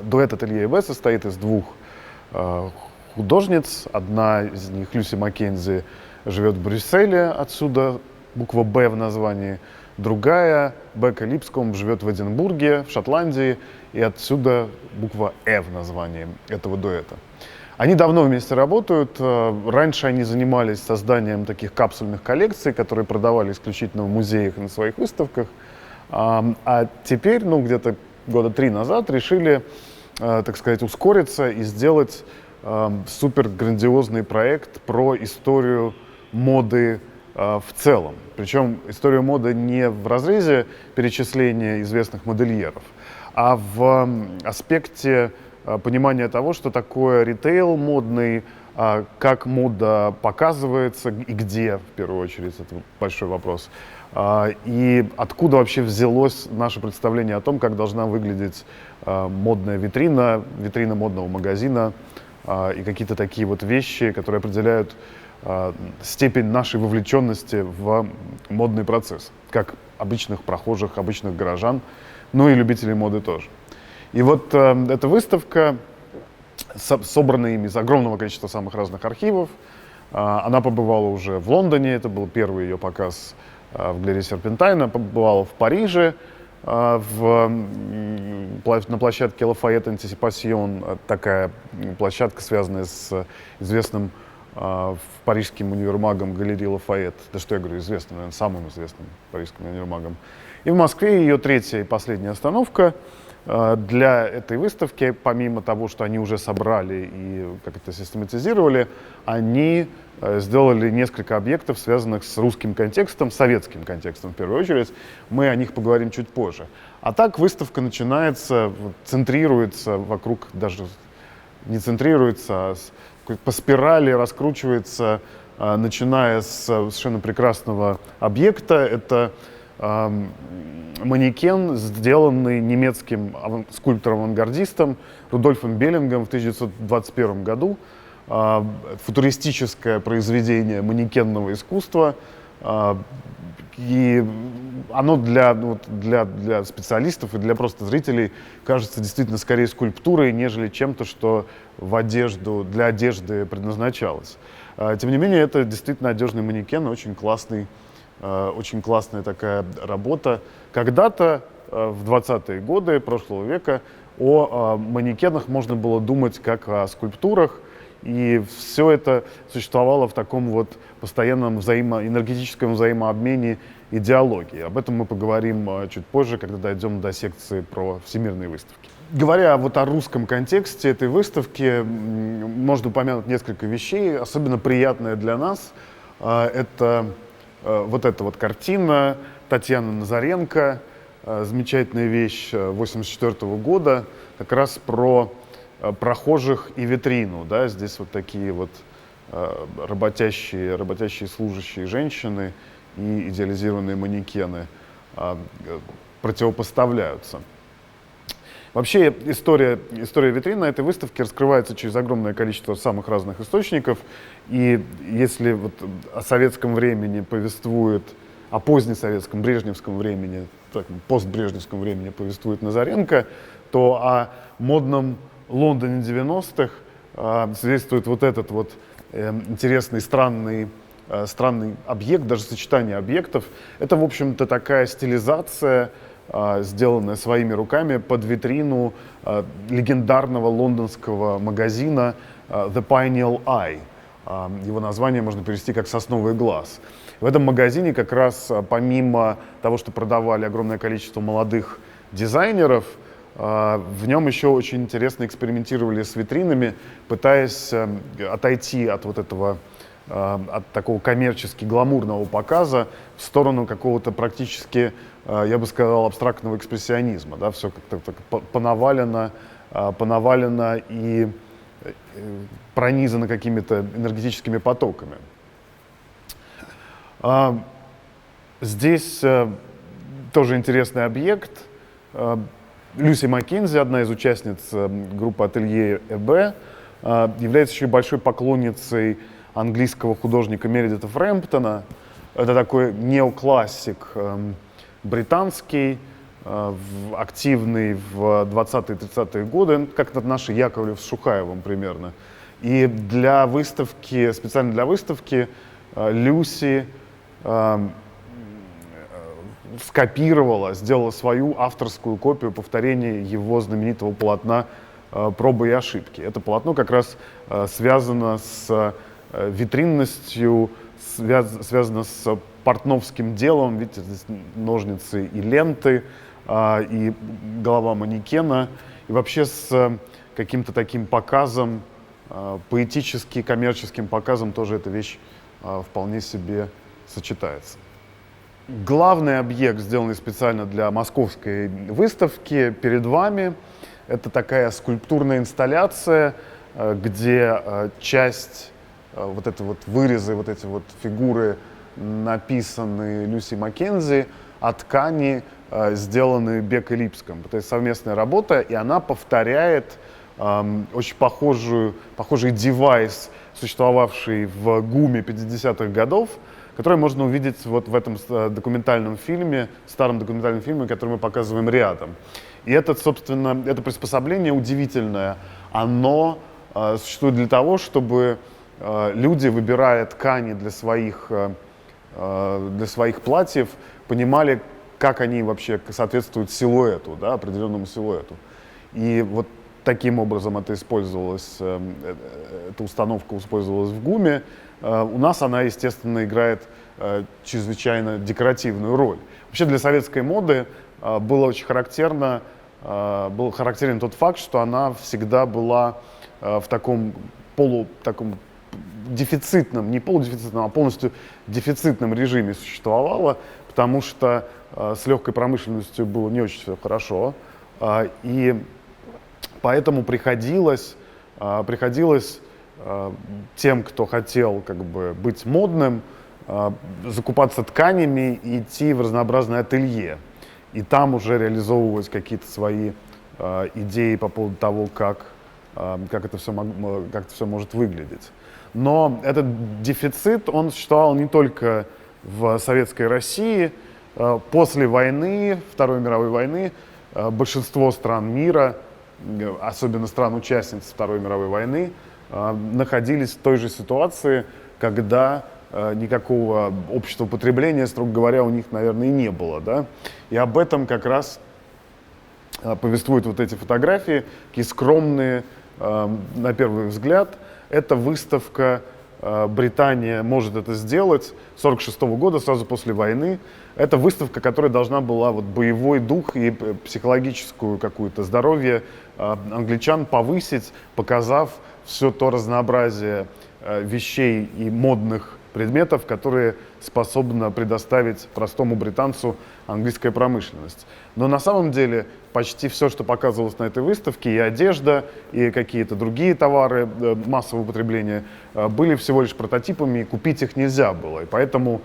Дуэт ателье ЭБ состоит из двух художниц. Одна из них, Люси Маккензи, живет в Брюсселе, отсюда буква «Б» в названии. Другая, Бека Липском, живет в Эдинбурге, в Шотландии, и отсюда буква «Э» в названии этого дуэта. Они давно вместе работают. Раньше они занимались созданием таких капсульных коллекций, которые продавали исключительно в музеях и на своих выставках. А теперь, где-то года 3 назад, решили, так сказать, ускориться и сделать супер грандиозный проект про историю моды в целом. Причем историю моды не в разрезе перечисления известных модельеров, а в аспекте понимания того, что такое ритейл модный, как мода показывается и где, в первую очередь, это большой вопрос, и откуда вообще взялось наше представление о том, как должна выглядеть модная витрина, витрина модного магазина и какие-то такие вот вещи, которые определяют степень нашей вовлеченности в модный процесс, как обычных прохожих, обычных горожан, ну и любителей моды тоже. И вот эта выставка, собранная ими из огромного количества самых разных архивов, она побывала уже в Лондоне, это был первый ее показ в галерее Серпентайна, побывала в Париже, на площадке Лафайет Антисипасьон, такая площадка, связанная с известным парижским универмагом галереи Лафайет, да что я говорю, известным, наверное, самым известным парижским универмагом. И в Москве ее третья и последняя остановка. Для этой выставки, помимо того, что они уже собрали и как это систематизировали, они сделали несколько объектов, связанных с русским контекстом, советским контекстом в первую очередь. Мы о них поговорим чуть позже. А так выставка начинается, центрируется вокруг, даже не центрируется, а по спирали раскручивается, начиная с совершенно прекрасного объекта. Это манекен, сделанный немецким скульптором-авангардистом Рудольфом Беллингом в 1921 году. Футуристическое произведение манекенного искусства. И оно для специалистов и для просто зрителей кажется действительно скорее скульптурой, нежели чем-то, что для одежды предназначалось. Тем не менее, это действительно одежный манекен, очень классная такая работа. Когда-то, в 20-е годы прошлого века, о манекенах можно было думать как о скульптурах, и все это существовало в таком вот постоянном энергетическом взаимообмене идеологии. Об этом мы поговорим чуть позже, когда дойдем до секции про всемирные выставки. Говоря о русском контексте этой выставки, можно упомянуть несколько вещей. Особенно приятное для нас — это вот эта вот картина Татьяны Назаренко, замечательная вещь 1984 года, как раз про прохожих и витрину. Да? Здесь вот такие вот работящие служащие женщины и идеализированные манекены противопоставляются. Вообще история витрины этой выставки раскрывается через огромное количество самых разных источников. И если о советском времени повествует, о позднесоветском, брежневском времени, постбрежневском времени повествует Назаренко, то о модном Лондоне 90-х свидетельствует вот этот вот интересный, странный объект, даже сочетание объектов. Это, в общем-то, такая стилизация, сделанная своими руками под витрину легендарного лондонского магазина The Pineal Eye. Его название можно перевести как «Сосновый глаз». В этом магазине как раз помимо того, что продавали огромное количество молодых дизайнеров, в нем еще очень интересно экспериментировали с витринами, пытаясь отойти от от такого коммерчески гламурного показа в сторону какого-то практически, я бы сказал, абстрактного экспрессионизма. Да? Все как-то так понавалено и пронизано какими-то энергетическими потоками. Здесь тоже интересный объект. Люси Маккензи, одна из участниц группы ателье ЭБ, является еще и большой поклонницей английского художника Мередита Фрэмптона. Это такой неоклассик британский, активный в 20-30-е годы, как это наши Яковлев с Шухаевым примерно. И для выставки, специально для выставки, Люси скопировала, сделала свою авторскую копию повторения его знаменитого полотна «Пробы и ошибки». Это полотно как раз связано с витринностью, связано с портновским делом. Видите, здесь ножницы и ленты, и голова манекена, и вообще с каким-то таким показом, поэтически, коммерческим показом тоже эта вещь вполне себе сочетается. Главный объект, сделанный специально для московской выставки, перед вами. Это такая скульптурная инсталляция, где часть, вот это вот вырезы, вот эти вот фигуры написаны Люси Маккензи, а ткани сделаны Беккой Липском. Это совместная работа, и она повторяет очень похожий девайс, существовавший в ГУМе 50-х годов, который можно увидеть вот в этом документальном фильме, старом документальном фильме, который мы показываем рядом. И это, собственно, это приспособление удивительное. Оно существует для того, чтобы люди, выбирая ткани для своих платьев, понимали, как они вообще соответствуют силуэту, да, определенному силуэту. И вот таким образом это использовалось, эта установка использовалась в ГУМе. У нас она, естественно, играет чрезвычайно декоративную роль. Вообще для советской моды был характерен тот факт, что она всегда была в таком дефицитном, не полудефицитном, а полностью дефицитном режиме существовала, потому что с легкой промышленностью было не очень все хорошо, и поэтому приходилось тем, кто хотел как бы быть модным, закупаться тканями и идти в разнообразные ателье. И там уже реализовывать какие-то свои идеи по поводу того, как это все может выглядеть. Но этот дефицит, он существовал не только в Советской России. После войны, Второй мировой войны, большинство стран мира, особенно стран-участниц Второй мировой войны, находились в той же ситуации, когда никакого общего потребления, строго говоря, у них, наверное, и не было. Да? И об этом как раз повествуют вот эти фотографии, такие скромные, на первый взгляд. Это выставка «Британия может это сделать» 1946 года, сразу после войны. Это выставка, которая должна была вот боевой дух и психологическую какую-то здоровье англичан повысить, показав все то разнообразие вещей и модных предметов, которые способна предоставить простому британцу английская промышленность. Но на самом деле почти все, что показывалось на этой выставке, и одежда, и какие-то другие товары массового потребления, были всего лишь прототипами, и купить их нельзя было. И поэтому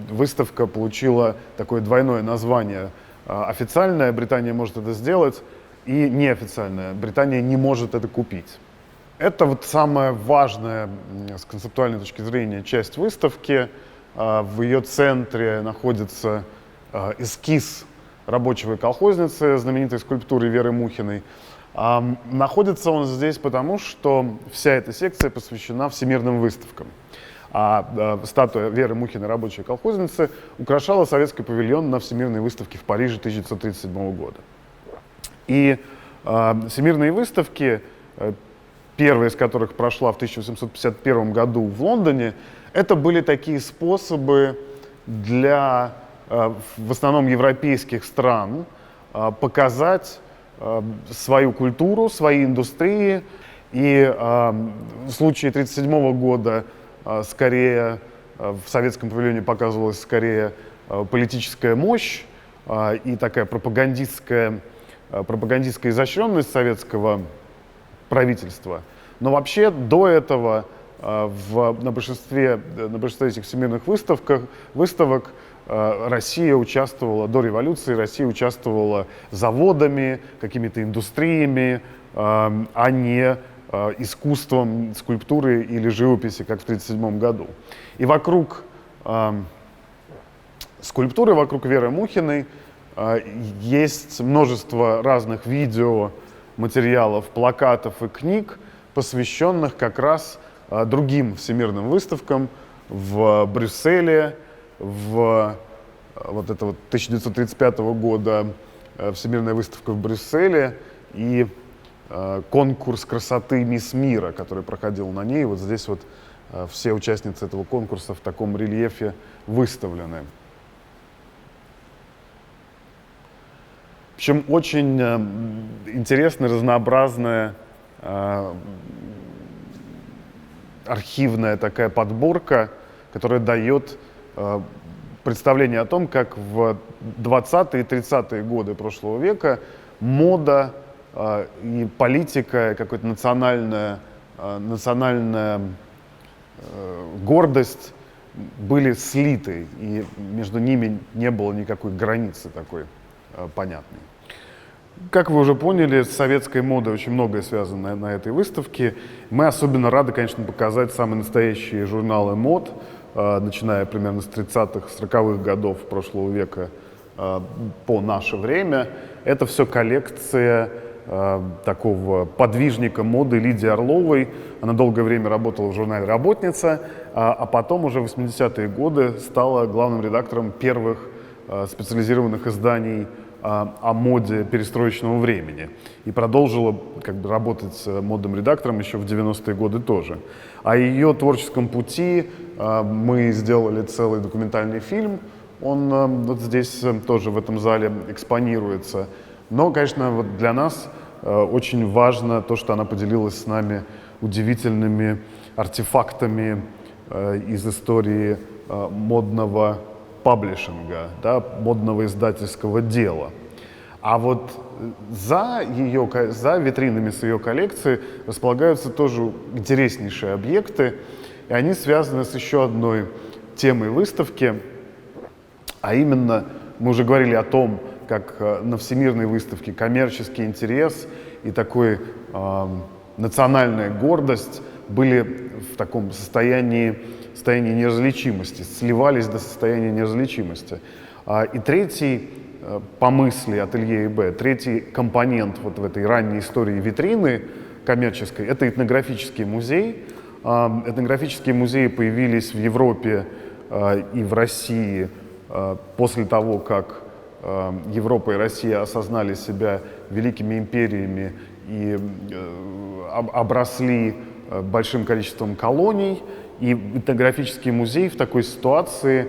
выставка получила такое двойное название. Официальная «Британия может это сделать» и неофициальная «Британия не может это купить». Это вот самая важная с концептуальной точки зрения часть выставки. В ее центре находится эскиз рабочего колхозницы, знаменитой скульптуры Веры Мухиной. Находится он здесь потому, что вся эта секция посвящена всемирным выставкам. Статуя Веры Мухиной, рабочей колхозницы, украшала советский павильон на Всемирной выставке в Париже 1937 года. И всемирные выставки, первая из которых прошла в 1851 году в Лондоне, это были такие способы для, в основном, европейских стран показать свою культуру, свои индустрии. И в случае 1937 года скорее в советском павильоне показывалась скорее политическая мощь и такая пропагандистская изощренность советского правительства. Но вообще до этого на большинстве этих всемирных выставок Россия участвовала, до революции Россия участвовала заводами, какими-то индустриями, а не искусством скульптуры или живописи, как в 1937 году. И вокруг скульптуры, вокруг Веры Мухиной Есть множество разных видео, материалов, плакатов и книг, посвященных как раз другим всемирным выставкам в Брюсселе, в вот это вот 1935 года Всемирная выставка в Брюсселе и конкурс красоты «Мисс Мира», который проходил на ней. Вот здесь вот все участницы этого конкурса в таком рельефе выставлены. Причем очень интересная, разнообразная архивная такая подборка, которая дает представление о том, как в 20-е и 30-е годы прошлого века мода и политика, какая-то национальная гордость были слиты, и между ними не было никакой границы такой понятной. Как вы уже поняли, с советской модой очень многое связано на этой выставке. Мы особенно рады, конечно, показать самые настоящие журналы мод, начиная примерно с 30-х, 40-х годов прошлого века по наше время. Это все коллекция такого подвижника моды Лидии Орловой. Она долгое время работала в журнале «Работница», а потом уже в 80-е годы стала главным редактором первых специализированных изданий о моде перестроечного времени и продолжила работать модным редактором еще в 90-е годы тоже. О ее творческом пути мы сделали целый документальный фильм, он вот здесь тоже в этом зале экспонируется. Но, конечно, вот для нас очень важно то, что она поделилась с нами удивительными артефактами из истории модного паблишинга, да, модного издательского дела. А вот за витринами с ее коллекции располагаются тоже интереснейшие объекты, и они связаны с еще одной темой выставки, а именно, мы уже говорили о том, как на всемирной выставке коммерческий интерес и такой национальная гордость были в таком состоянии неразличимости, сливались до состояния неразличимости. И третий, по мысли ателье ИБ, третий компонент вот в этой ранней истории витрины коммерческой — это этнографический музей. Этнографические музеи появились в Европе и в России после того, как Европа и Россия осознали себя великими империями и обросли большим количеством колоний. И этнографический музей в такой ситуации,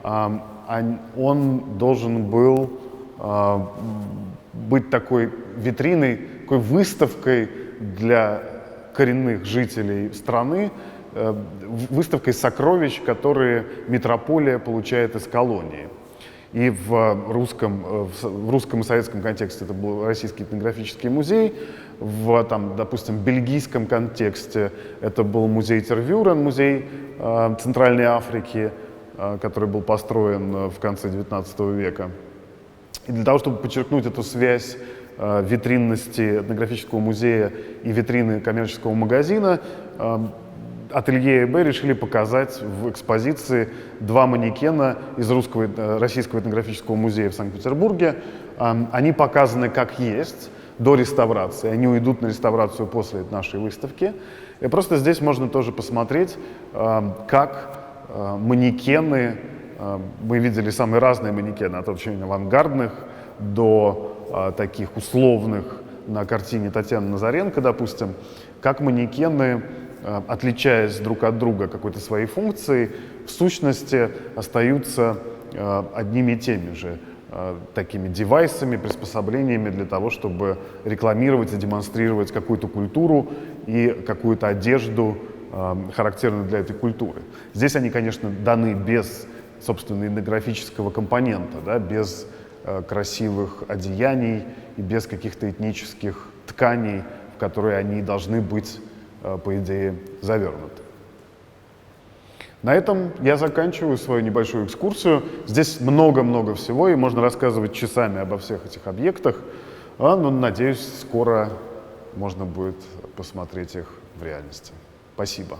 он должен был быть такой витриной, такой выставкой для коренных жителей страны, выставкой сокровищ, которые метрополия получает из колонии. И в русском и советском контексте это был Российский этнографический музей, в, там, допустим, бельгийском контексте это был музей Тервюрен, музей Центральной Африки, который был построен в конце XIX века. И для того, чтобы подчеркнуть эту связь витринности этнографического музея и витрины коммерческого магазина, ателье ИБ решили показать в экспозиции два манекена из Российского этнографического музея в Санкт-Петербурге. Они показаны как есть, до реставрации. Они уйдут на реставрацию после нашей выставки. И просто здесь можно тоже посмотреть, как манекены, мы видели самые разные манекены, от очень авангардных до таких условных на картине Татьяны Назаренко, допустим, как манекены, отличаясь друг от друга какой-то своей функцией, в сущности остаются одними и теми же такими девайсами, приспособлениями для того, чтобы рекламировать и демонстрировать какую-то культуру и какую-то одежду, характерную для этой культуры. Здесь они, конечно, даны без, собственно, этнографического компонента, да, без красивых одеяний и без каких-то этнических тканей, в которые они должны быть, по идее, завернуты. На этом я заканчиваю свою небольшую экскурсию. Здесь много-много всего, и можно рассказывать часами обо всех этих объектах, но, надеюсь, скоро можно будет посмотреть их в реальности. Спасибо.